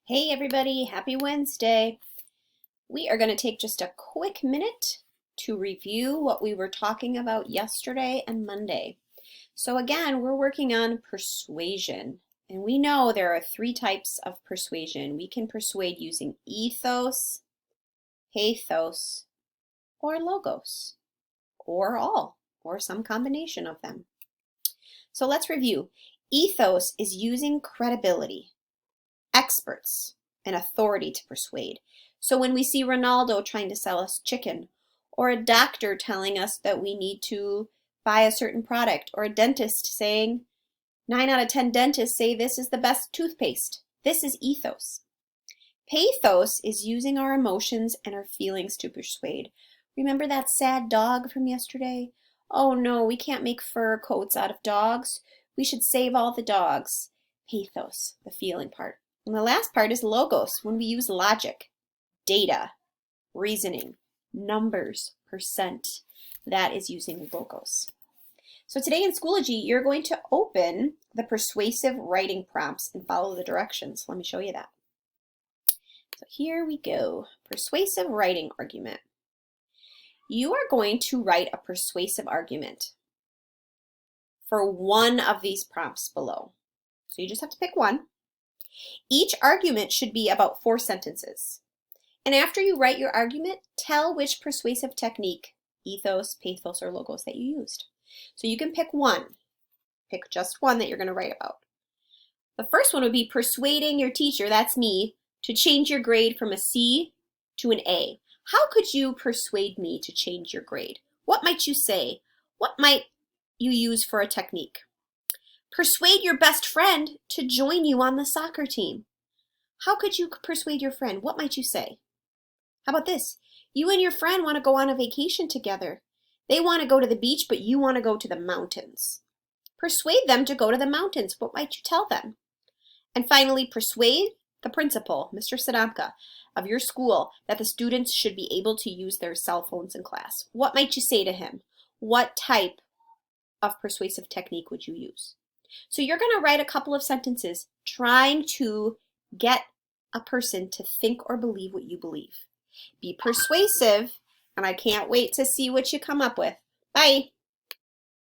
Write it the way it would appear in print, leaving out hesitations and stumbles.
Hey everybody, happy Wednesday. We are going to take just a quick minute to review what we were talking about yesterday and Monday. So again, we're working on persuasion. And we know there are three types of persuasion. We can persuade using ethos, pathos, or logos, or all, or some combination of them. So let's review. Ethos is using credibility, experts, and authority to persuade. So when we see Ronaldo trying to sell us chicken, or a doctor telling us that we need to buy a certain product, or a dentist saying 9 out of 10 dentists say this is the best toothpaste. This is ethos. Pathos is using our emotions and our feelings to persuade. Remember that sad dog from yesterday? Oh no, we can't make fur coats out of dogs. We should save all the dogs. Pathos, the feeling part. And the last part is logos, when we use logic, data, reasoning, numbers, percent. That is using logos. So today in Schoology, you're going to open the persuasive writing prompts and follow the directions. Let me show you that. So here we go. Persuasive writing argument. You are going to write a persuasive argument for one of these prompts below. So you just have to pick one. Each argument should be about 4 sentences. And after you write your argument, tell which persuasive technique, ethos, pathos, or logos that you used. So you can pick one. Pick just one that you're going to write about. The first one would be persuading your teacher, that's me, to change your grade from a C to an A. How could you persuade me to change your grade? What might you say? What might you use for a technique? Persuade your best friend to join you on the soccer team. How could you persuade your friend? What might you say? How about this? You and your friend want to go on a vacation together. They want to go to the beach, but you want to go to the mountains. Persuade them to go to the mountains. What might you tell them? And finally, persuade the principal, Mr. Sadamka, of your school that the students should be able to use their cell phones in class. What might you say to him? What type of persuasive technique would you use? So you're going to write a couple of sentences trying to get a person to think or believe what you believe. Be persuasive, and I can't wait to see what you come up with. Bye.